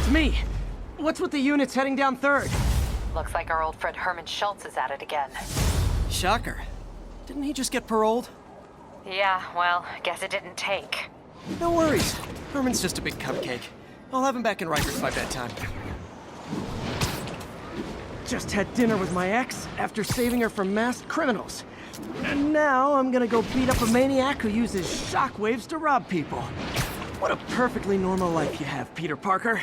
me. What's with the units heading down 3rd? Looks like our old friend Herman Schultz is at it again. Shocker. Didn't he just get paroled? Yeah, well, guess it didn't take. No worries. Herman's just a big cupcake. I'll have him back in Rikers by bedtime. Just had dinner with my ex after saving her from masked criminals. And now I'm gonna go beat up a maniac who uses shockwaves to rob people. What a perfectly normal life you have, Peter Parker.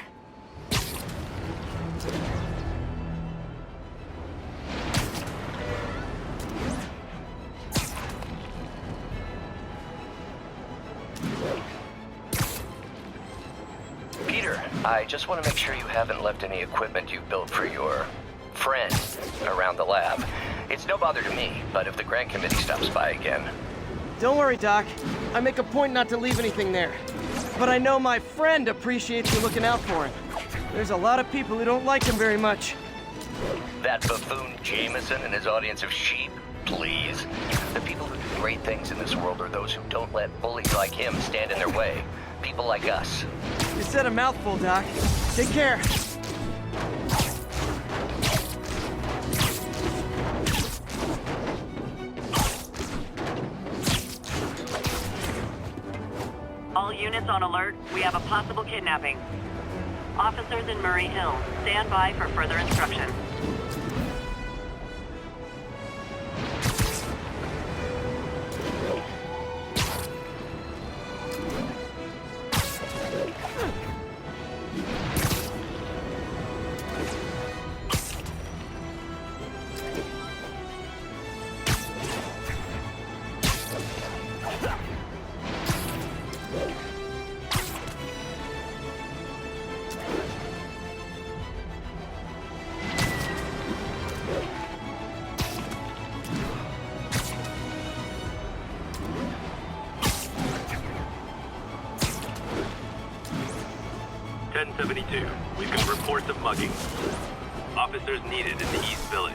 Peter, I just want to make sure you haven't left any equipment you've built for your friend around the lab. It's no bother to me, but if the grant committee stops by again... Don't worry, Doc. I make a point not to leave anything there. But I know my friend appreciates you looking out for him. There's a lot of people who don't like him very much. That buffoon Jameson and his audience of sheep? Please. The people who do great things in this world are those who don't let bullies like him stand in their way. People like us. You said a mouthful, Doc. Take care. All units on alert. We have a possible kidnapping. Officers in Murray Hill, stand by for further instruction. We've got reports of mugging. Officers needed in the East Village.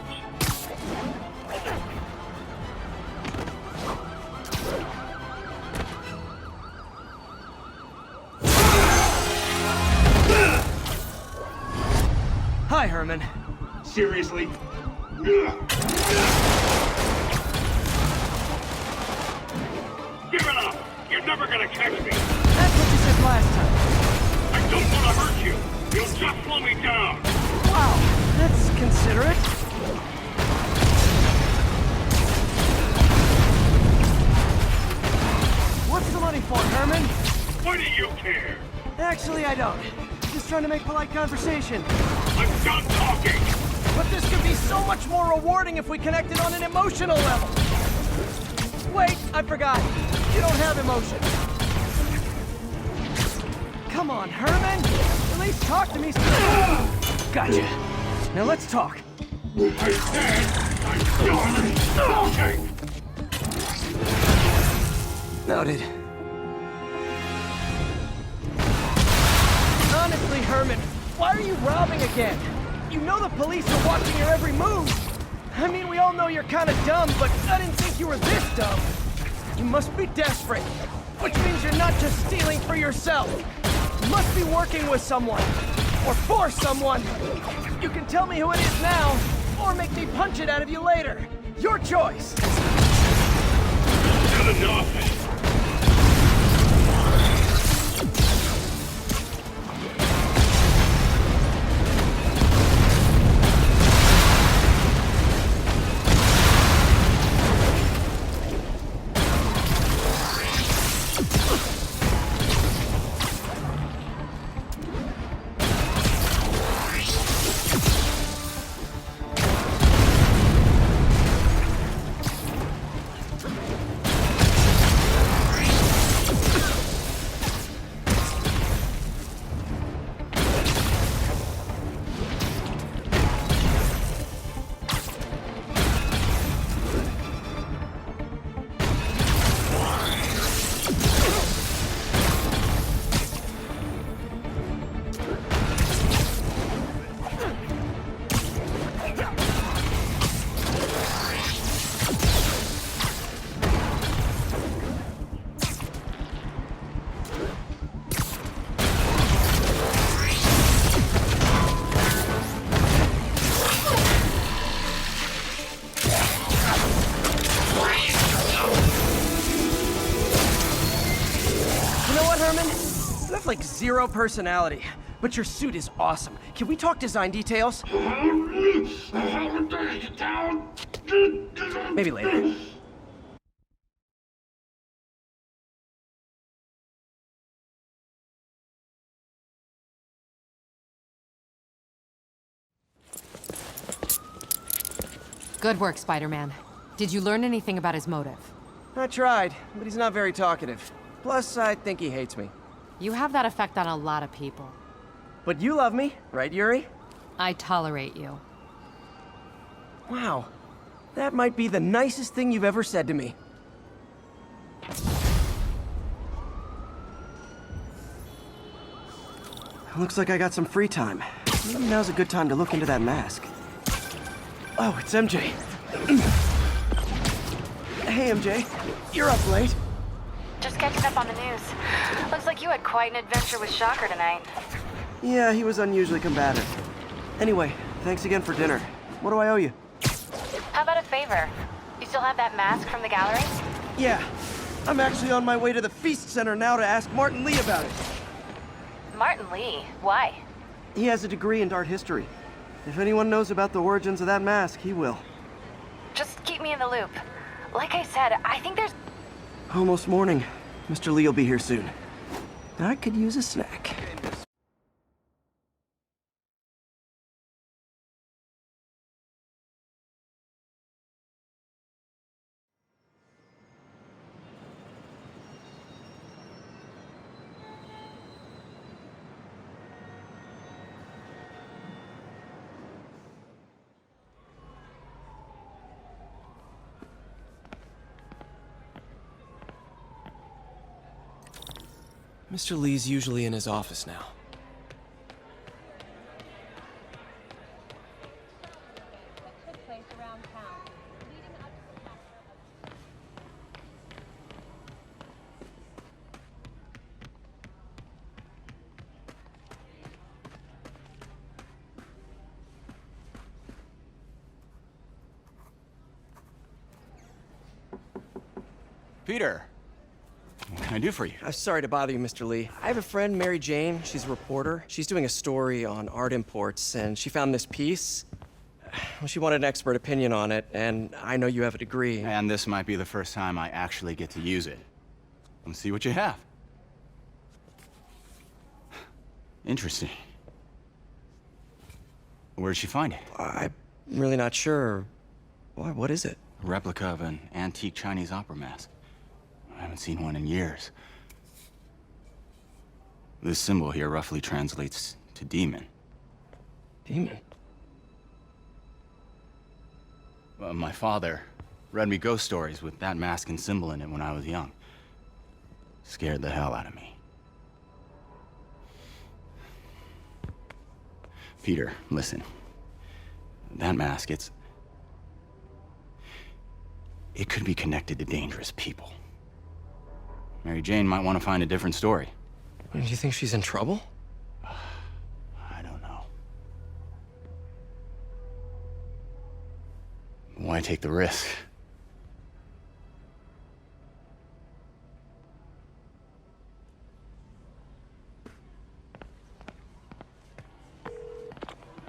Hi, Herman. Seriously? Give it up! You're never gonna catch me! That's what you said last time. I don't want to hurt you! You'll just slow me down! Wow, that's considerate. What's the money for, Herman? Why do you care? Actually, I don't. Just trying to make polite conversation. I'm done talking! But this could be so much more rewarding if we connected on an emotional level. Wait, I forgot. You don't have emotions. Come on, Herman! At least talk to me. Gotcha. Now let's talk. I said I'm done talking! Noted. Honestly, Herman, why are you robbing again? You know the police are watching your every move. I mean, we all know you're kind of dumb, but I didn't think you were this dumb. You must be desperate, which means you're not just stealing for yourself. You must be working with someone, or for someone. You can tell me who it is now, or make me punch it out of you later. Your choice. Good enough! have like zero personality, but your suit is awesome. Can we talk design details? Maybe later. Good work, Spider-Man. Did you learn anything about his motive? I tried, but he's not very talkative. Plus, I think he hates me. You have that effect on a lot of people. But you love me, right, Yuri? I tolerate you. Wow. That might be the nicest thing you've ever said to me. Looks like I got some free time. Maybe now's a good time to look into that mask. Oh, it's MJ. Hey, MJ. You're up late. Just catching up on the news. Looks like you had quite an adventure with Shocker tonight. Yeah, he was unusually combative. Anyway, thanks again for dinner. What do I owe you? How about a favor? You still have that mask from the gallery? Yeah. I'm actually on my way to the Feast Center now to ask Martin Lee about it. Martin Lee? Why? He has a degree in art history. If anyone knows about the origins of that mask, he will. Just keep me in the loop. Like I said, I think there's... Almost morning. Mr. Lee will be here soon. I could use a snack. Mr. Lee's usually in his office now. Peter, what can I do for you? Sorry to bother you, Mr. Lee. I have a friend, Mary Jane. She's a reporter. She's doing a story on art imports, and she found this piece. Well, she wanted an expert opinion on it, and I know you have a degree. And this might be the first time I actually get to use it. Let's see what you have. Interesting. Where'd she find it? I'm really not sure. Why, what is it? A replica of an antique Chinese opera mask. I haven't seen one in years. This symbol here roughly translates to demon. Demon? My father read me ghost stories with that mask and symbol in it when I was young. Scared the hell out of me. Peter, listen. That mask, it could be connected to dangerous people. Mary Jane might want to find a different story. Do you think she's in trouble? I don't know. Why take the risk?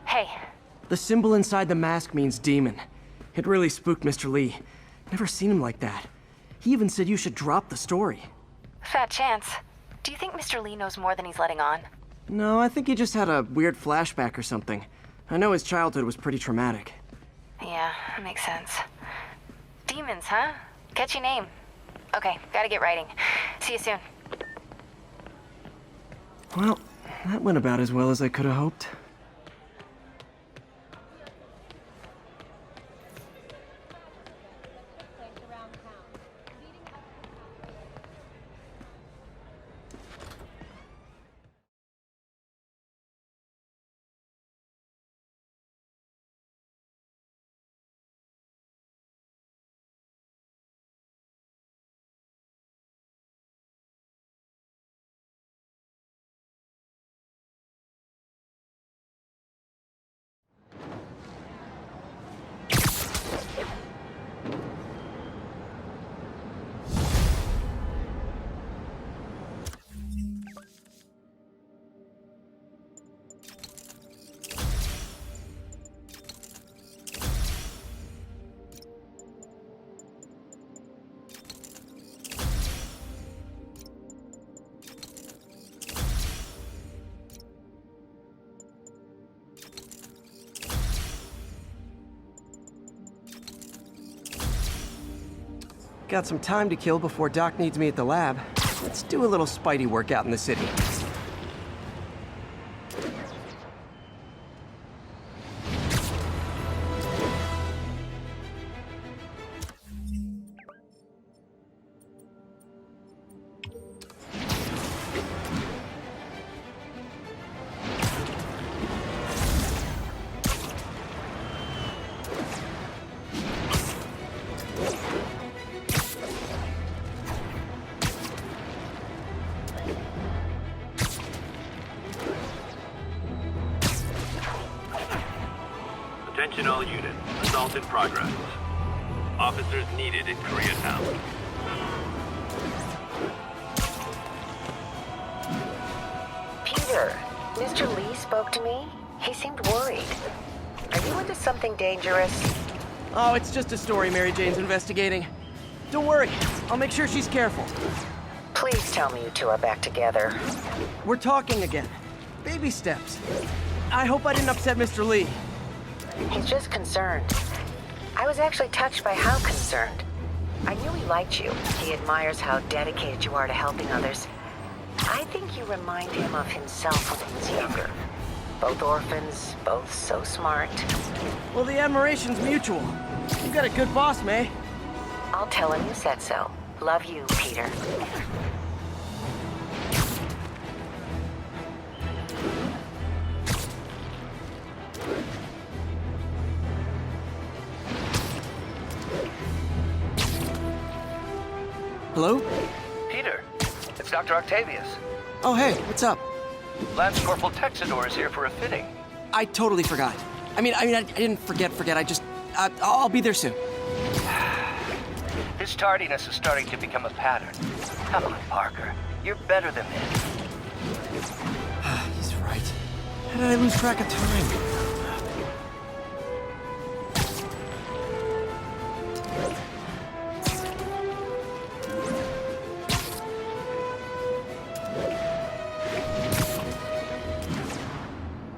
Hey, The symbol inside the mask means demon. It really spooked Mr. Lee. Never seen him like that. He even said you should drop the story. fat chance. Do you think Mr. Lee knows more than he's letting on? No, I think he just had a weird flashback or something. I know his childhood was pretty traumatic. Yeah, that makes sense. Demons, huh? Catchy name. Okay, gotta get writing. See you soon. Well, that went about as well as I could have hoped. Got some time to kill before Doc needs me at the lab. Let's do a little Spidey workout in the city. Attention all units. Assault in progress. Officers needed in Koreatown. Peter, Mr. Lee spoke to me. He seemed worried. Are you into something dangerous? Oh, it's just a story Mary Jane's investigating. Don't worry, I'll make sure she's careful. Please tell me you two are back together. We're talking again. Baby steps. I hope I didn't upset Mr. Lee. He's just concerned. I was actually touched by how concerned. I knew he liked you. He admires how dedicated you are to helping others. I think you remind him of himself when he was younger. Both orphans, both so smart. Well, the admiration's mutual. You got a good boss, May. I'll tell him you said so. Love you, Peter. Hello? Peter, it's Dr. Octavius. Oh, hey, what's up? Lance Corporal Texador is here for a fitting. I totally forgot. I didn't forget. I'll be there soon. His tardiness is starting to become a pattern. Come on, Parker. You're better than this. He's right. How did I lose track of time?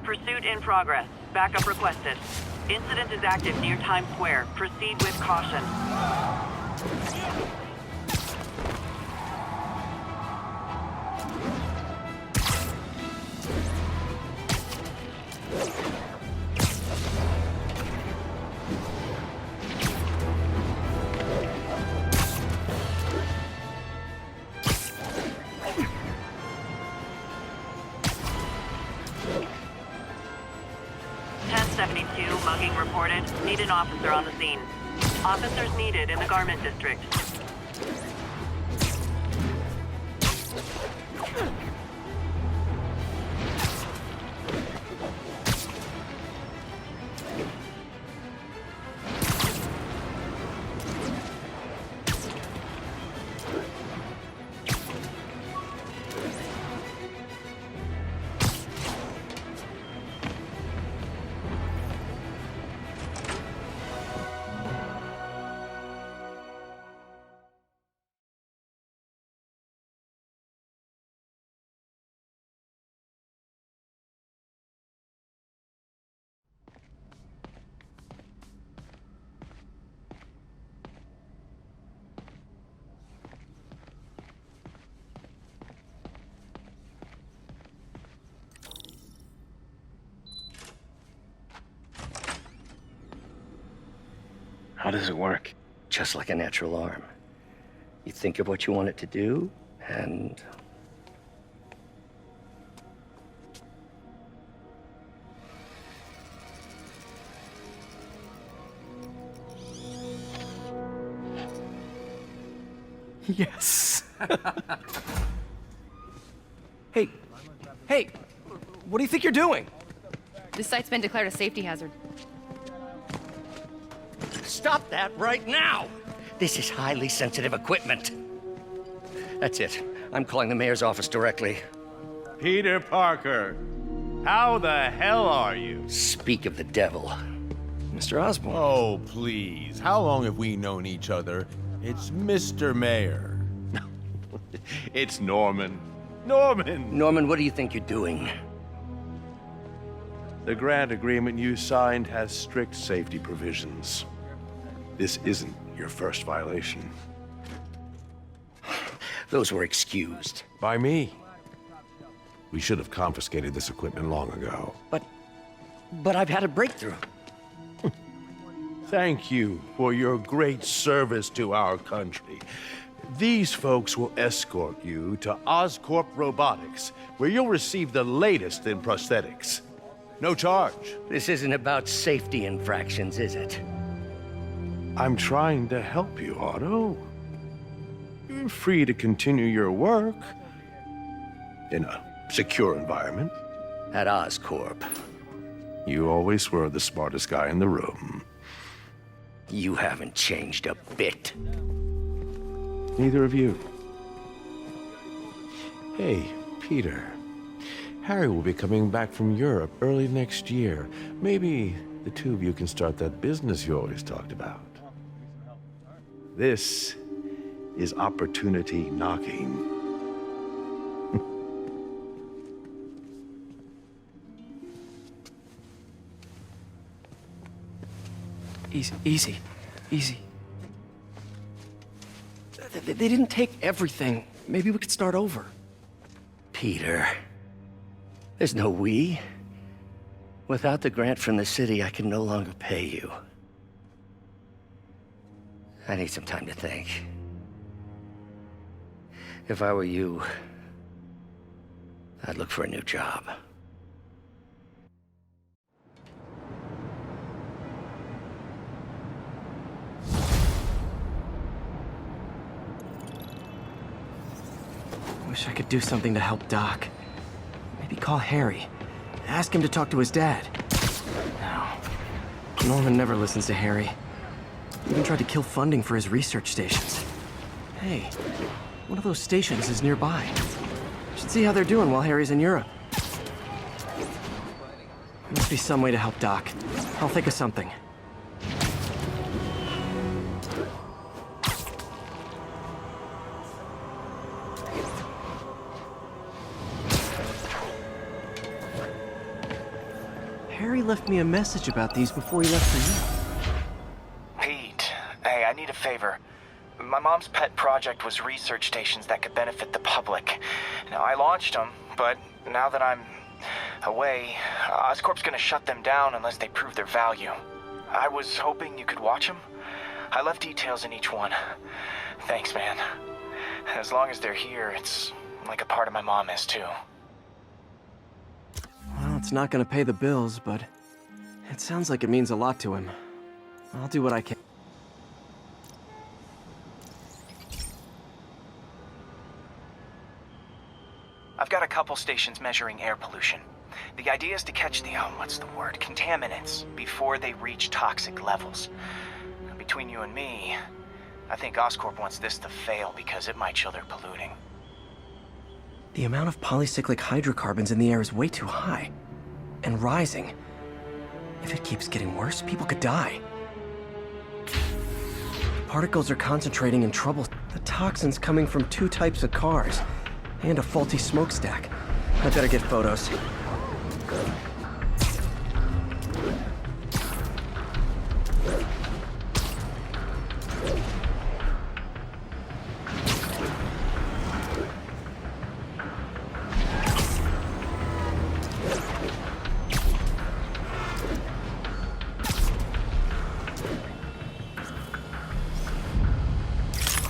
Pursuit in progress. Backup requested. Incident is active near Times Square. Proceed with caution. Mugging reported. Need an officer on the scene. Officers needed in the garment district. How does it work? Just like a natural arm. You think of what you want it to do, and... Yes. Hey, what do you think you're doing? This site's been declared a safety hazard. Stop that right now! This is highly sensitive equipment. That's it. I'm calling the mayor's office directly. Peter Parker, how the hell are you? Speak of the devil. Mr. Osborn. Oh, please. How long have we known each other? It's Mr. Mayor. It's Norman. Norman! Norman, what do you think you're doing? The grant agreement you signed has strict safety provisions. This isn't your first violation. those were excused. By me. We should have confiscated this equipment long ago. But I've had a breakthrough. Thank you for your great service to our country. These folks will escort you to Oscorp Robotics, where you'll receive the latest in prosthetics. No charge. This isn't about safety infractions, is it? I'm trying to help you, Otto. You're free to continue your work in a secure environment. At Oscorp. You always were the smartest guy in the room. You haven't changed a bit. Neither of you. Hey, Peter. Harry will be coming back from Europe early next year. Maybe the two of you can start that business you always talked about. This is opportunity knocking. Easy. They didn't take everything. Maybe we could start over. Peter, there's no we. Without the grant from the city, I can no longer pay you. I need some time to think. If I were you, I'd look for a new job. Wish I could do something to help Doc. Maybe call Harry. Ask him to talk to his dad. No. Norman never listens to Harry. Even tried to kill funding for his research stations. Hey, one of those stations is nearby. Should see how they're doing while Harry's in Europe. Must be some way to help Doc. I'll think of something. Harry left me a message about these before he left for you. Pete, hey, I need a favor. My mom's pet project was research stations that could benefit the public. Now, I launched them, but now that I'm away, Oscorp's gonna shut them down unless they prove their value. I was hoping you could watch them. I left details in each one. Thanks, man. As long as they're here, it's like a part of my mom is, too. Well, it's not gonna pay the bills, but it sounds like it means a lot to him. I'll do what I can. I've got a couple stations measuring air pollution. The idea is to catch the, contaminants before they reach toxic levels. Between you and me, I think Oscorp wants this to fail because it might show they're polluting. The amount of polycyclic hydrocarbons in the air is way too high. And rising. If it keeps getting worse, people could die. Particles are concentrating in trouble. The toxins coming from 2 types of cars. And a faulty smokestack. I better get photos.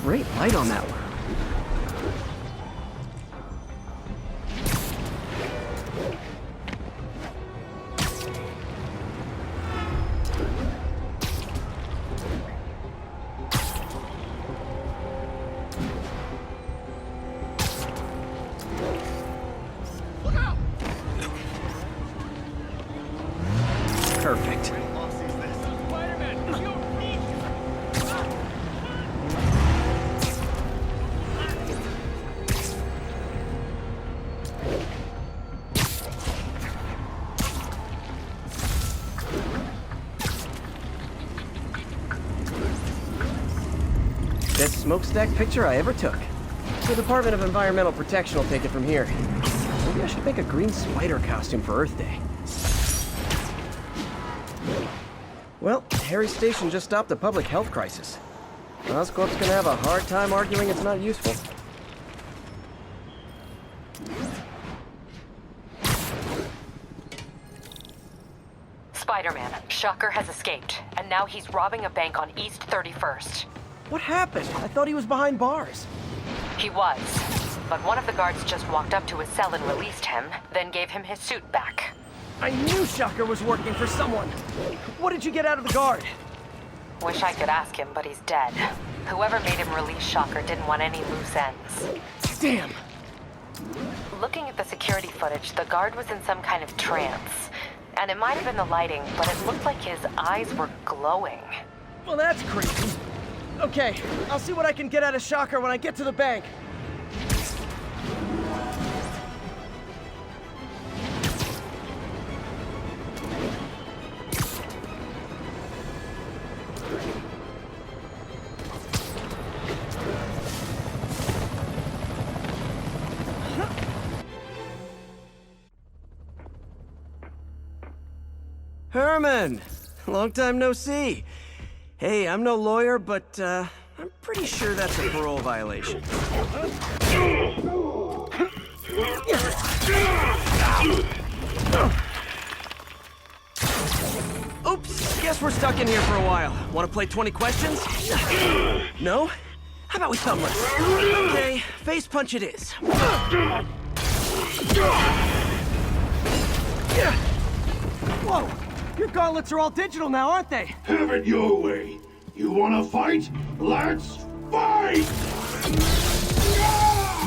Great light on that one. Perfect. Best smokestack picture I ever took. The Department of Environmental Protection will take it from here. Maybe I should make a green spider costume for Earth Day. Well, Harry's station just stopped a public health crisis. Oscorp's gonna have a hard time arguing it's not useful. Shocker has escaped, and now he's robbing a bank on East 31st. What happened? I thought he was behind bars. He was, but one of the guards just walked up to his cell and released him, then gave him his suit back. I knew Shocker was working for someone. What did you get out of the guard? Wish I could ask him, but he's dead. Whoever made him release Shocker didn't want any loose ends. Damn! Looking at the security footage, the guard was in some kind of trance. And it might have been the lighting, but it looked like his eyes were glowing. Well, that's creepy. Okay, I'll see what I can get out of Shocker when I get to the bank. Herman! Long time no see. Hey, I'm no lawyer, but, I'm pretty sure that's a parole violation. Oops, guess we're stuck in here for a while. Want to play 20 questions? No? How about we thumbless? Okay, face punch it is. Whoa! Your gauntlets are all digital now, aren't they? Have it your way. You wanna fight? Let's fight!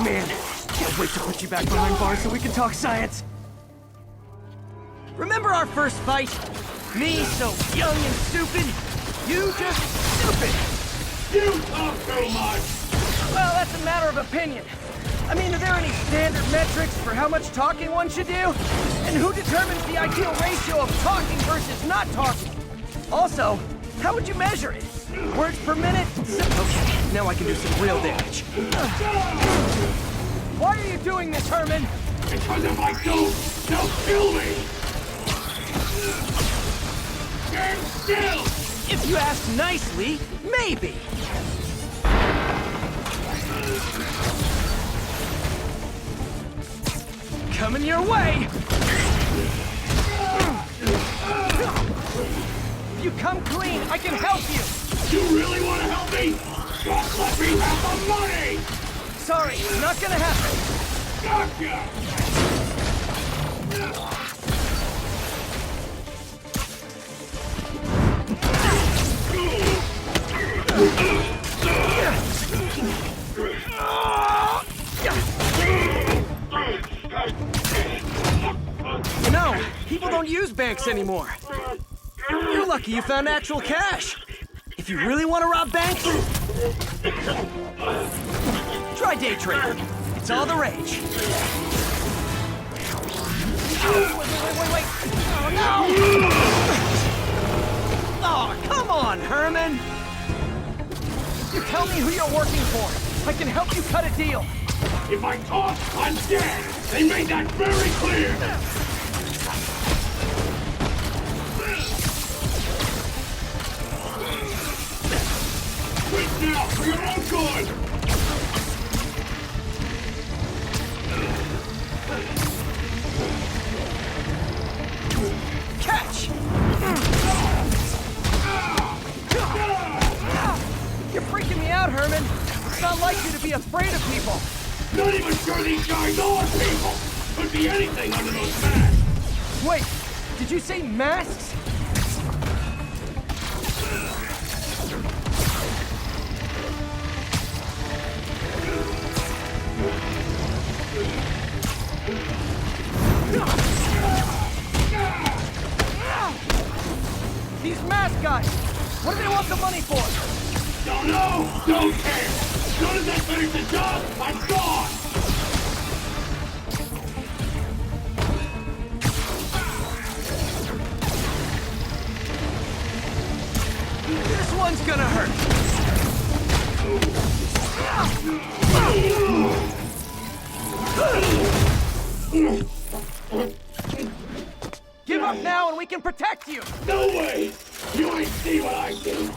Man, can't wait to put you back behind bars so we can talk science. Remember our first fight? Me so young and stupid, you just stupid. You talk too much! Well, that's a matter of opinion. I mean, are there any standard metrics for how much talking one should do? And who determines the ideal ratio of talking versus not talking? Also, how would you measure it? Words per minute? Okay, now I can do some real damage. Why are you doing this, Herman? Because if I don't, they'll kill me! Stand still! If you ask nicely, maybe. Coming your way! If you come clean, I can help you! You really want to help me? Just let me have the money! Sorry, not gonna happen. Gotcha! You know, people don't use banks anymore. You're lucky you found actual cash. If you really want to rob banks, try day trading. It's all the rage. Oh, wait. Oh, no! Oh, come on, Herman! You tell me who you're working for. I can help you cut a deal. If I talk, I'm dead! They made that very clear! Quit now, for your own good! Catch! You're freaking me out, Herman. It's not like you to be afraid of people. Not even sure these guys are people! Could be anything under those masks! Wait, did you say masks? These mask guys, what do they want the money for? Don't know! Don't care! As soon as I finish the job, I'm gone! This one's gonna hurt. Give up now and we can protect you! No way! You ain't see what I do!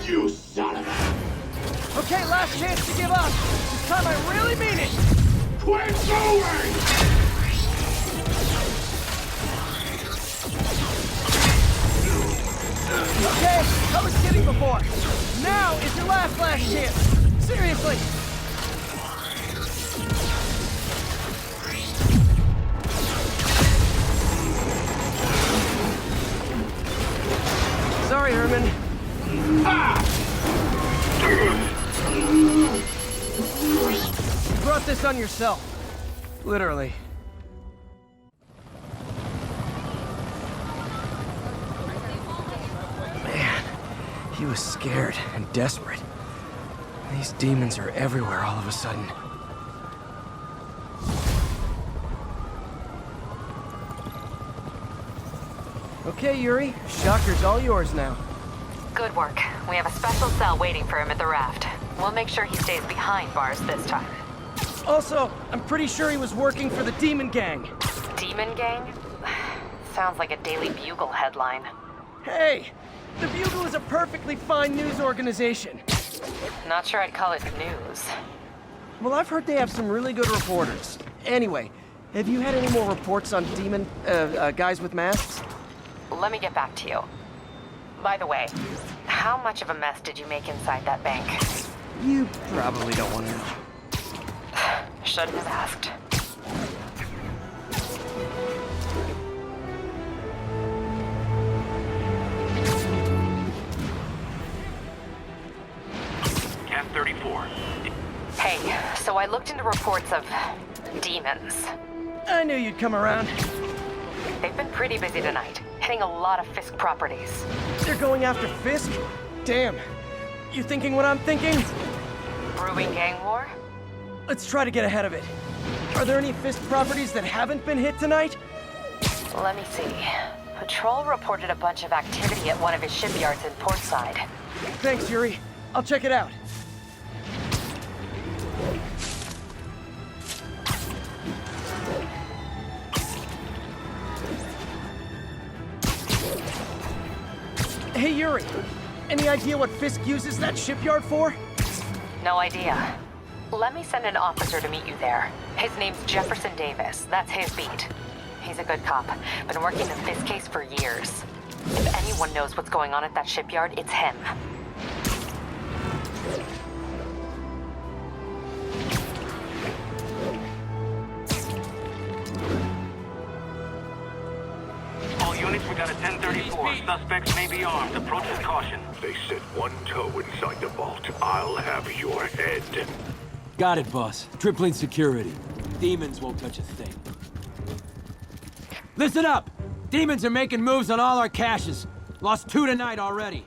You son of a... Okay, last chance to give up. This time I really last chance! Seriously! Sorry, Herman. You brought this on yourself. Literally. Man, he was scared and desperate. These demons are everywhere all of a sudden. Okay, Yuri. Shocker's all yours now. Good work. We have a special cell waiting for him at the raft. We'll make sure he stays behind bars this time. Also, I'm pretty sure he was working for the Demon Gang. Demon Gang? Sounds like a Daily Bugle headline. Hey! The Bugle is a perfectly fine news organization. Not sure I'd call it news. Well, I've heard they have some really good reporters. Anyway, have you had any more reports on demon, guys with masks? Let me get back to you. By the way, how much of a mess did you make inside that bank? You probably don't want to know. Shouldn't have asked. Camp 34. Hey, so I looked into reports of demons. I knew you'd come around. They've been pretty busy tonight, hitting a lot of Fisk properties. They're going after Fisk? Damn. You thinking what I'm thinking? Brewing gang war? Let's try to get ahead of it. Are there any Fisk properties that haven't been hit tonight? Let me see. Patrol reported a bunch of activity at one of his shipyards in Portside. Thanks, Yuri. I'll check it out. Hey, Yuri. Any idea what Fisk uses that shipyard for? No idea. Let me send an officer to meet you there. His name's Jefferson Davis. That's his beat. He's a good cop. Been working the Fisk case for years. If anyone knows what's going on at that shipyard, it's him. All units, we got a 1034. Suspects may be armed. Approach with caution. They set one toe inside the vault. I'll have your head. Got it, boss. Tripling security. Demons won't touch a thing. Listen up! Demons are making moves on all our caches. Lost 2 tonight already.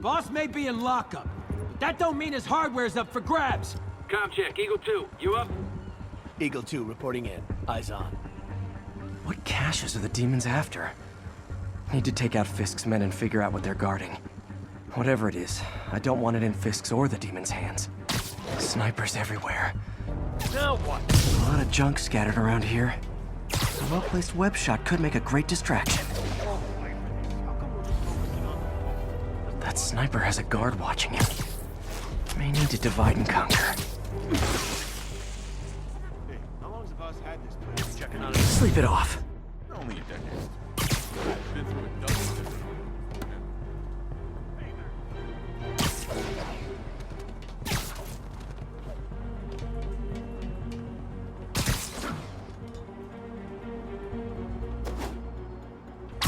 Boss may be in lockup, but that don't mean his hardware's up for grabs. Com check. Eagle 2, you up? Eagle 2 reporting in. Eyes on. What caches are the demons after? Need to take out Fisk's men and figure out what they're guarding. Whatever it is, I don't want it in Fisk's or the demons' hands. Snipers everywhere. Now what? A lot of junk scattered around here. A well-placed web shot could make a great distraction. That sniper has a guard watching him. May need to divide and conquer. How long's the boss had this place? Checking on it. Sleep it off. Only a decade. I've been through a dozen different.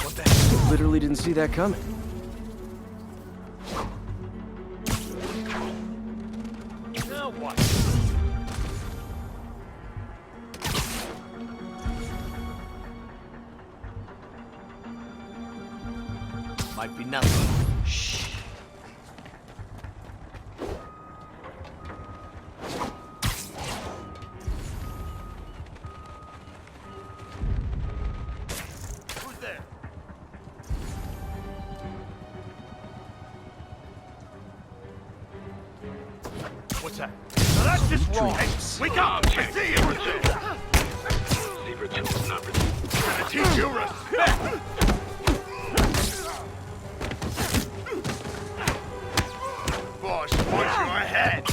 What the heck? Literally didn't see that coming. Now what? Might be nothing. Shh. Who's there? What's that? Now that's just wrong. Wake up! I see you! Zebra 2 is not gonna teach you respect! Boss wants your head!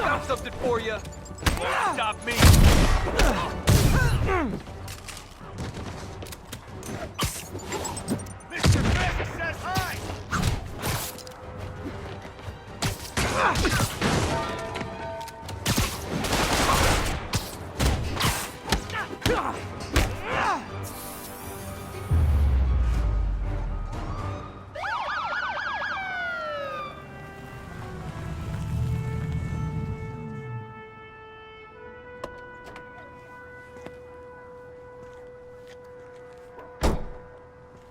got something for you. Won't stop me. Mr. Fisk says hi.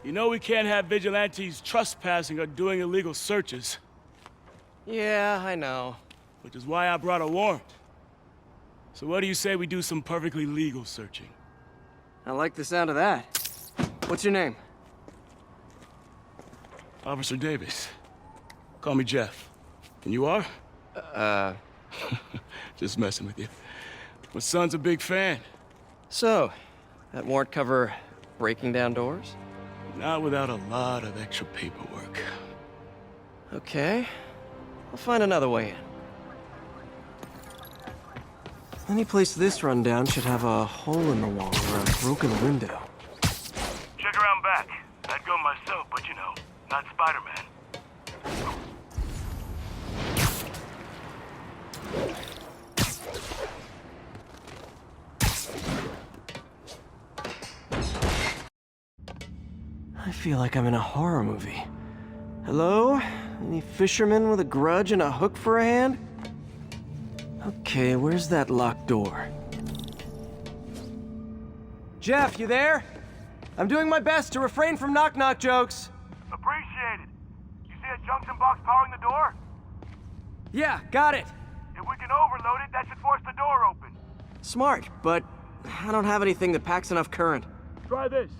You know we can't have vigilantes trespassing or doing illegal searches. Yeah, I know. Which is why I brought a warrant. So what do you say we do some perfectly legal searching? I like the sound of that. What's your name? Officer Davis. Call me Jeff. And you are? Just messing with you. My son's a big fan. So, that warrant cover breaking down doors? Not without a lot of extra paperwork. Okay. I'll find another way in. Any place this rundown should have a hole in the wall or a broken window. Check around back. I'd go myself, but you know, not Spider-Man. I feel like I'm in a horror movie. Hello? Any fisherman with a grudge and a hook for a hand? Okay, where's that locked door? Jeff, you there? I'm doing my best to refrain from knock-knock jokes. Appreciate it. You see a junction box powering the door? Yeah, got it. If we can overload it, that should force the door open. Smart, but I don't have anything that packs enough current. Try this.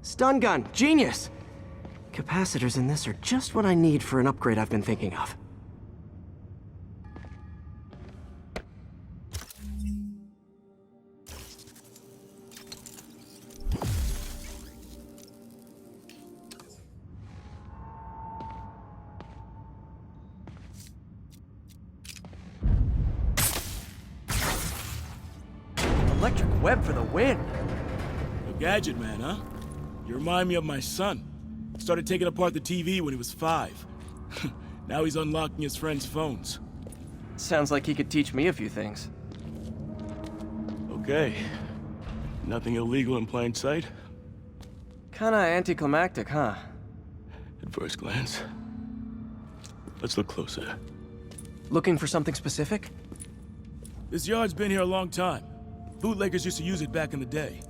Stun gun, genius! Capacitors in this are just what I need for an upgrade I've been thinking of. Electric web for the win! A gadget man, huh? You remind me of my son. Started taking apart the TV when he was 5. Now he's unlocking his friends' phones. Sounds like he could teach me a few things. Okay. Nothing illegal in plain sight? Kinda anticlimactic, huh? At first glance. Let's look closer. Looking for something specific? This yard's been here a long time. Bootleggers used to use it back in the day.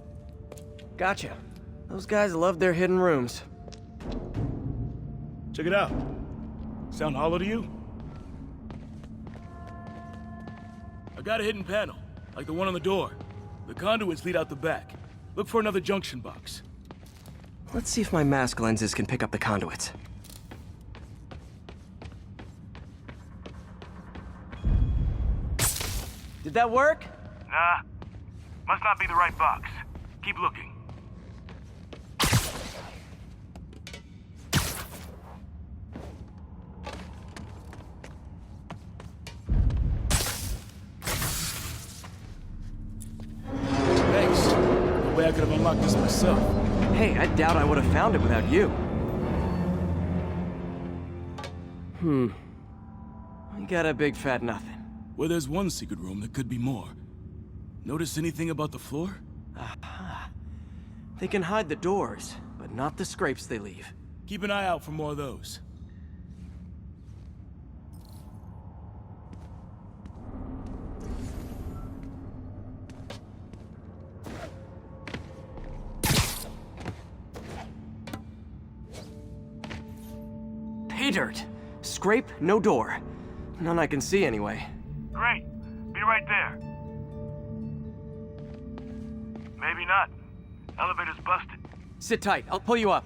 Gotcha. Those guys love their hidden rooms. Check it out. Sound hollow to you? I got a hidden panel, like the one on the door. The conduits lead out the back. Look for another junction box. Let's see if my mask lenses can pick up the conduits. Did that work? Nah. Must not be the right box. Keep looking. Thanks. No way I could have unlocked this myself. Hey, I doubt I would have found it without you. We got a big fat nothing. Well, there's one secret room, there could be more. Notice anything about the floor? Aha. They can hide the doors, but not the scrapes they leave. Keep an eye out for more of those. Pay dirt. Scrape, no door. None I can see anyway. Great. Be right there. Maybe not. Elevator's busted. Sit tight. I'll pull you up.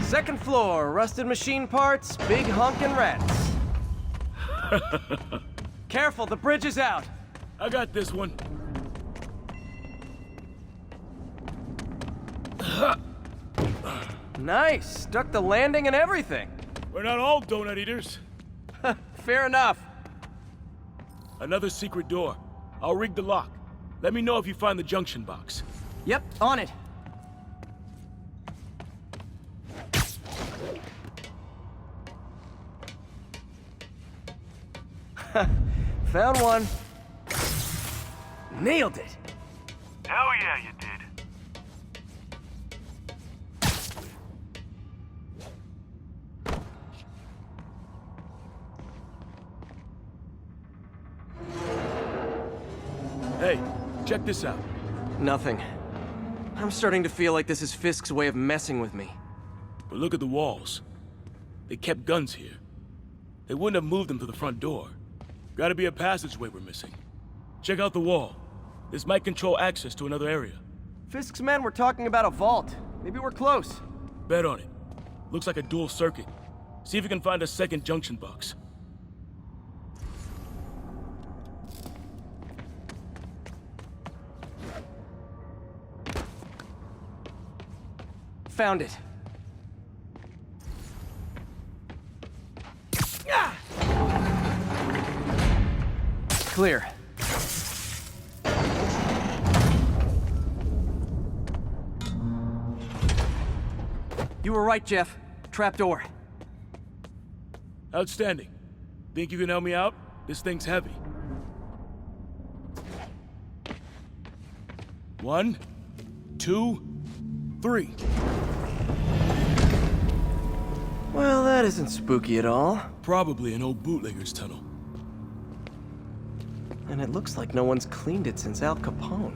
Second floor, rusted machine parts, big honkin' rats. Careful, the bridge is out. I got this one. Nice. Stuck the landing and everything. We're not all donut eaters. Fair enough. Another secret door. I'll rig the lock. Let me know if you find the junction box. Yep, on it. Found one. Nailed it. Hell yeah, you did. Hey, check this out. Nothing. I'm starting to feel like this is Fisk's way of messing with me. But look at the walls. They kept guns here. They wouldn't have moved them to the front door. Gotta be a passageway we're missing. Check out the wall. This might control access to another area. Fisk's men were talking about a vault. Maybe we're close. Bet on it. Looks like a dual circuit. See if you can find a second junction box. Found it. Clear. You were right, Jeff. Trapdoor. Outstanding. Think you can help me out? This thing's heavy. 1, 2, 3. Well, that isn't spooky at all. Probably an old bootlegger's tunnel. And it looks like no one's cleaned it since Al Capone.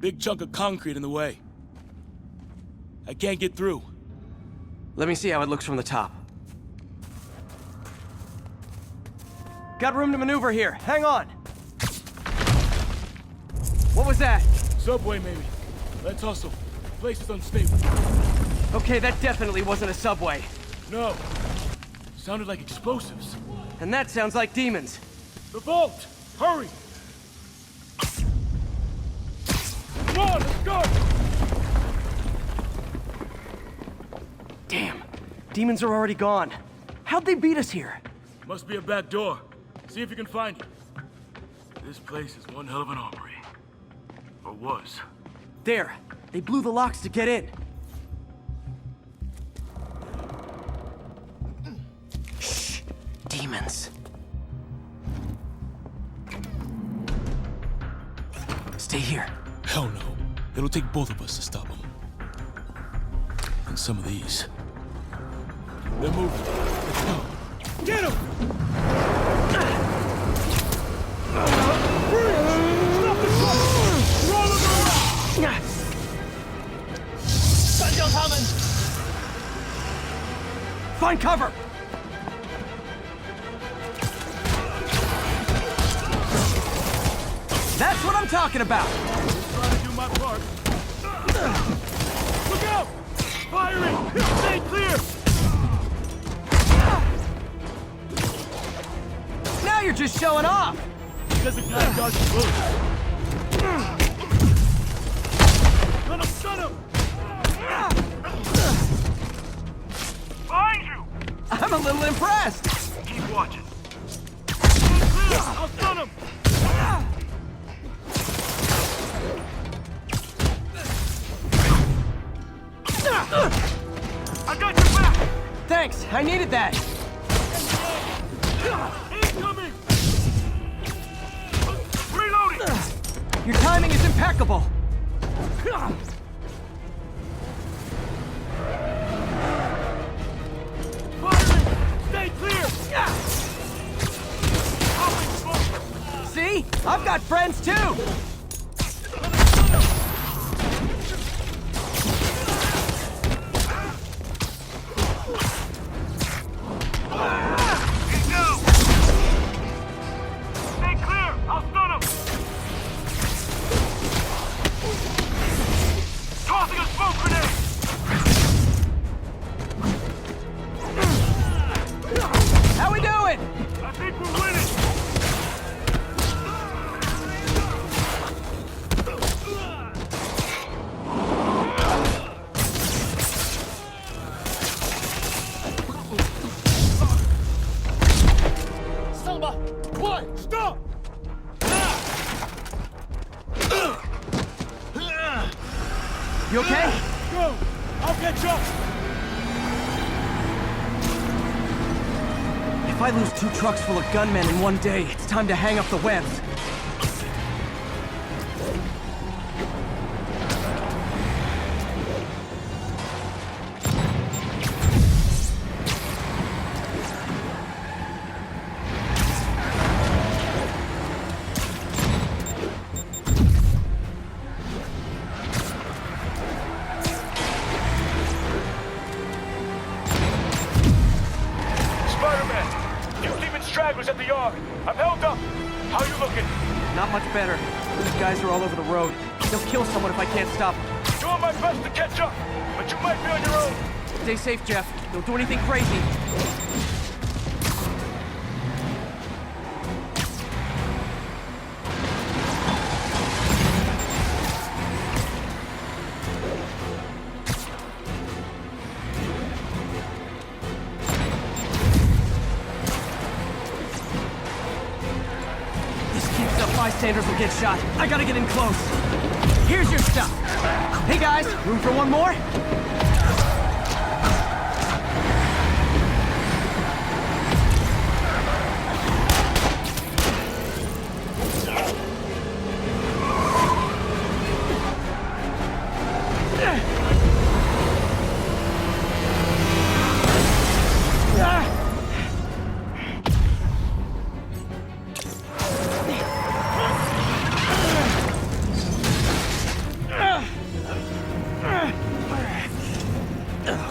Big chunk of concrete in the way. I can't get through. Let me see how it looks from the top. Got room to maneuver here. Hang on. What was that? Subway, maybe. Let's hustle. Place is unstable. Okay, that definitely wasn't a subway. No. Sounded like explosives. And that sounds like demons. The vault! Hurry! Come on, let's go! Damn. Demons are already gone. How'd they beat us here? Must be a back door. See if you can find it. This place is one hell of an armory. Or was. There. They blew the locks to get in. Shh. Demons. Stay here. Hell no. It'll take both of us to stop them. And some of these. They're moving. Let's go. Get them! Stop the truck! Roll them around! Find cover! That's what I'm talking about! Trying to do my part. Look out! Firing! Stay clear! Now you're just showing off! Because the guy dodged the bullet. Shut him! Behind you! I'm a little impressed! Keep watching. Stay clear! I'll stun him! I got your back! Thanks, I needed that! Incoming! Reloading! Your timing is impeccable! Firing! Stay clear! See? I've got friends too! Stay clear! I'll stun him! Tossing a smoke grenade! How we doing? I think we're winning! You okay? Go! I'll catch up! If I lose 2 trucks full of gunmen in one day, it's time to hang up the webs. stragglers at the yard. I'm held up. How you looking? Not much better. These guys are all over the road. They'll kill someone if I can't stop them. Doing my best to catch up, but you might be on your own. Stay safe, Jeff. Don't do anything crazy. Bystanders will get shot. I gotta get in close. Here's your stuff. Hey guys, room for one more?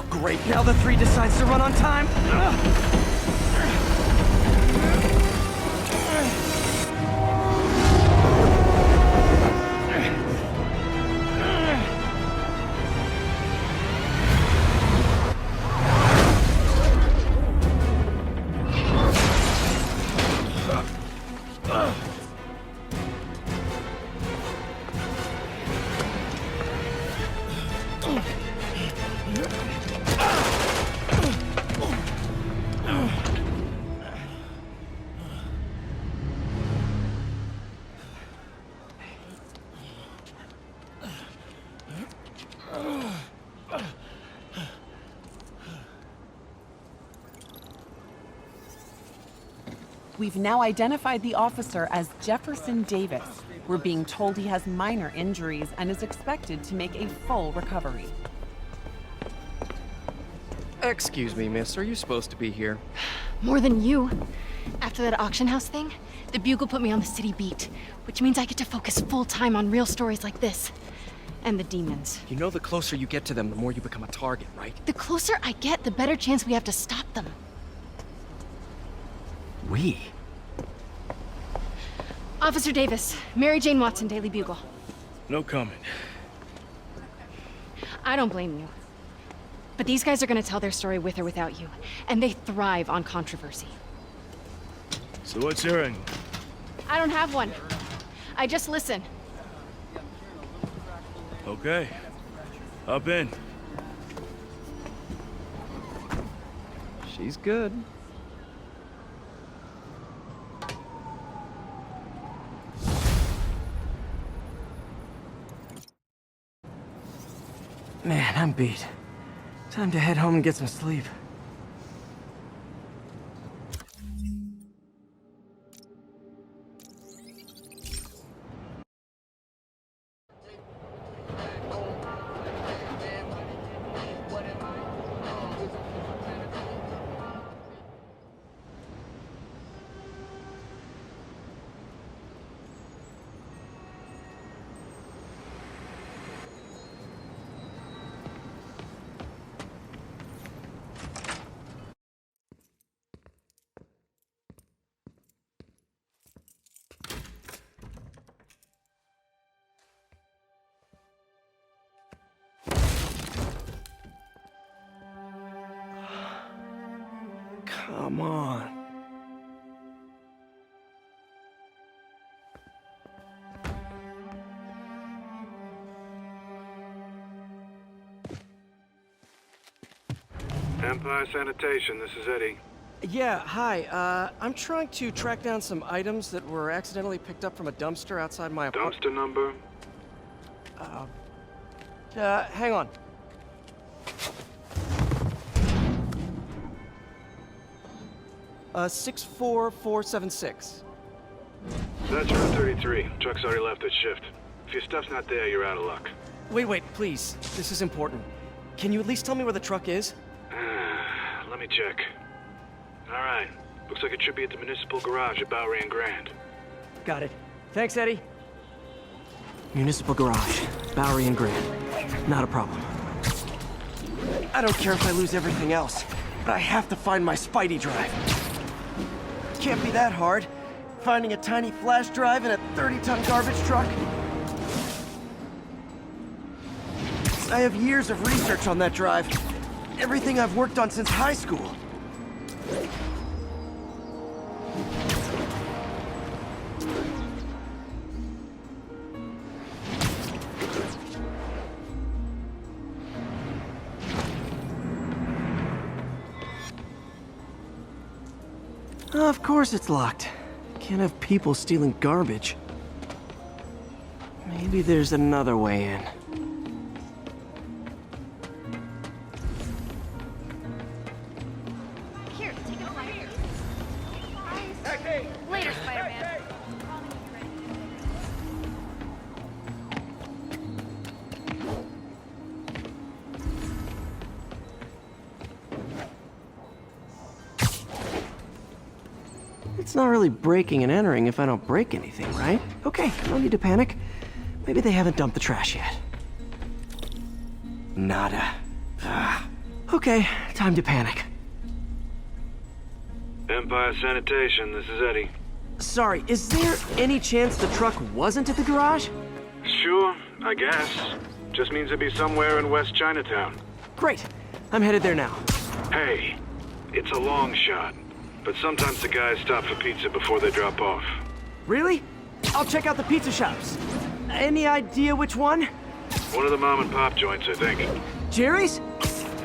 Great, now the 3 decides to run on time. We've now identified the officer as Jefferson Davis. We're being told he has minor injuries and is expected to make a full recovery. Excuse me, miss. Are you supposed to be here? More than you. After that auction house thing, the Bugle put me on the city beat, which means I get to focus full time on real stories like this. And the demons. You know the closer you get to them, the more you become a target, right? The closer I get, the better chance we have to stop them. We? Officer Davis, Mary Jane Watson, Daily Bugle. No comment. I don't blame you. But these guys are gonna tell their story with or without you, and they thrive on controversy. So what's your angle? I don't have one. I just listen. Okay. Hop in. She's good. Man, I'm beat. Time to head home and get some sleep. Come on. Empire Sanitation, this is Eddie. Yeah, hi. I'm trying to track down some items that were accidentally picked up from a dumpster outside my apartment. Dumpster number? Hang on. Uh, 64476. That's Route 33. Truck's already left its shift. If your stuff's not there, you're out of luck. Wait, please. This is important. Can you at least tell me where the truck is? Let me check. Alright. Looks like it should be at the municipal garage at Bowery and Grand. Got it. Thanks, Eddie. Municipal garage, Bowery and Grand. Not a problem. I don't care if I lose everything else, but I have to find my Spidey drive. Can't be that hard. Finding a tiny flash drive in a 30-ton garbage truck. I have years of research on that drive. Everything I've worked on since high school. Of course it's locked. Can't have people stealing garbage. Maybe there's another way in. Here, take it away. Later, Spider-Man. It's not really breaking and entering if I don't break anything, right? Okay, no need to panic. Maybe they haven't dumped the trash yet. Nada. Okay, time to panic. Empire Sanitation, this is Eddie. Sorry, is there any chance the truck wasn't at the garage? Sure, I guess. Just means it'd be somewhere in West Chinatown. Great, I'm headed there now. Hey, it's a long shot, but sometimes the guys stop for pizza before they drop off. Really? I'll check out the pizza shops. Any idea which one? One of the mom and pop joints, I think. Jerry's?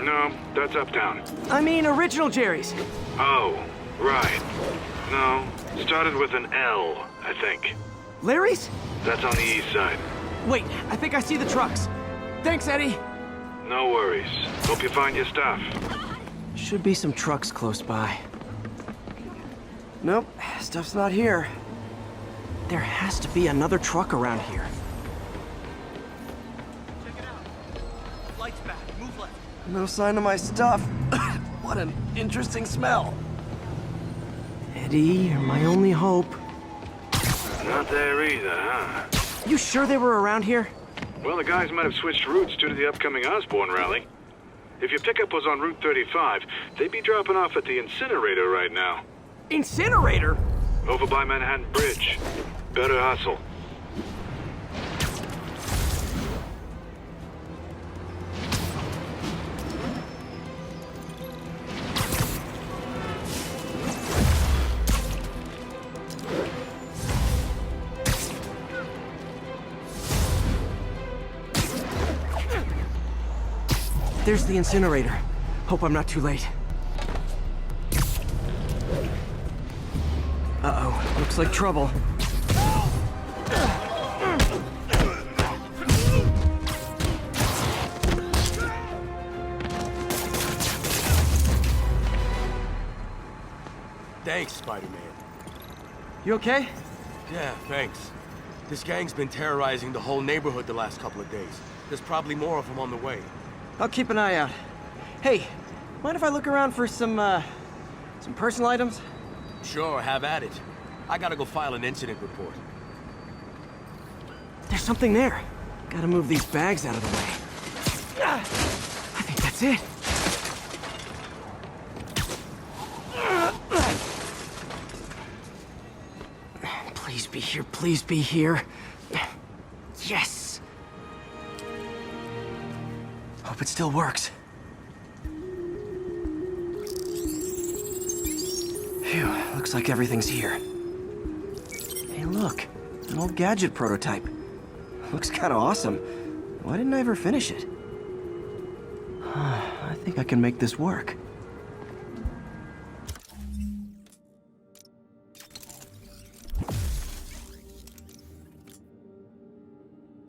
No, that's uptown. I mean original Jerry's. Oh, right. No, started with an L, I think. Larry's? That's on the east side. Wait, I think I see the trucks. Thanks, Eddie. No worries. Hope you find your stuff. Should be some trucks close by. Nope, stuff's not here. There has to be another truck around here. Check it out. Lights back. Move left. No sign of my stuff. What an interesting smell. Eddie, you're my only hope. Not there either, huh? You sure they were around here? Well, the guys might have switched routes due to the upcoming Osborn rally. If your pickup was on Route 35, they'd be dropping off at the incinerator right now. Incinerator? Over by Manhattan Bridge. Better hustle. There's the incinerator. Hope I'm not too late. Uh-oh, looks like trouble. Thanks, Spider-Man. You okay? Yeah, thanks. This gang's been terrorizing the whole neighborhood the last couple of days. There's probably more of them on the way. I'll keep an eye out. Hey, mind if I look around for some personal items? Sure, have at it. I gotta go file an incident report. There's something there. Gotta move these bags out of the way. I think that's it. Please be here, please be here. Yes! Hope it still works. Phew, looks like everything's here. Hey, look, an old gadget prototype. Looks kind of awesome. Why didn't I ever finish it? I think I can make this work.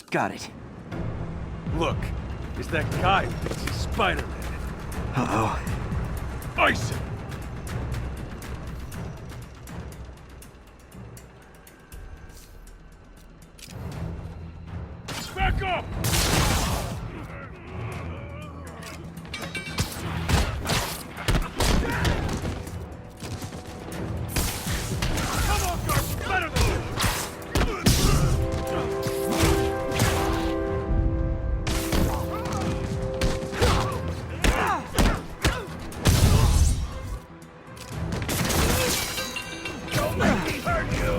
Got it. Look, is that guy who thinks he's Spider-Man. Uh-oh. Ice him! Back up! Come on, guards! Better than this! Don't let me hurt you!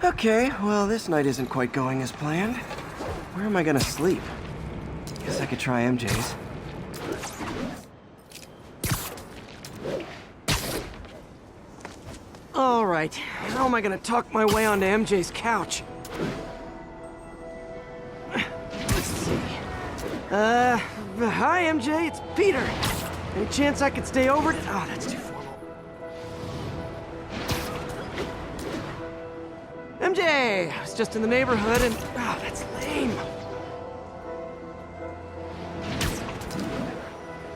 Okay, well, this night isn't quite going as planned. Where am I gonna sleep? Guess I could try MJ's. All right, how am I gonna talk my way onto MJ's couch? Let's see. Hi, MJ, it's Peter. Any chance I could stay over? Oh, that's too formal. MJ, I was just in the neighborhood and... Oh, that's lame.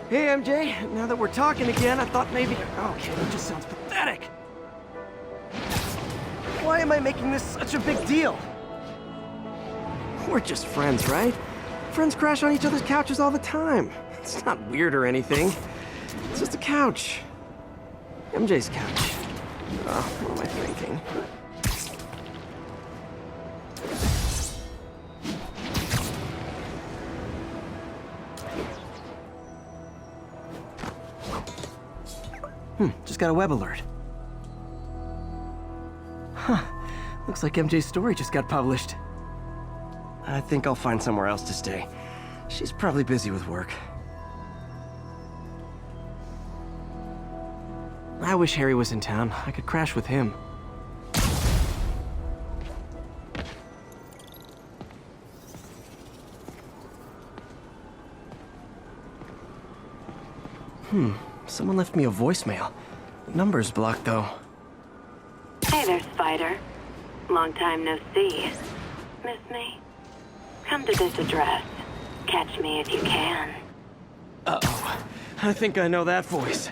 Hey, MJ, now that we're talking again, I thought maybe... Okay, that just sounds pathetic. Why am I making this such a big deal? We're just friends, right? Friends crash on each other's couches all the time. It's not weird or anything. It's just a couch. MJ's couch. Oh, what am I thinking? Just got a web alert. Huh. Looks like MJ's story just got published. I think I'll find somewhere else to stay. She's probably busy with work. I wish Harry was in town. I could crash with him. Someone left me a voicemail. Number's blocked, though. Hey there, Spider. Long time no see. Miss me? Come to this address. Catch me if you can. Uh-oh. I think I know that voice.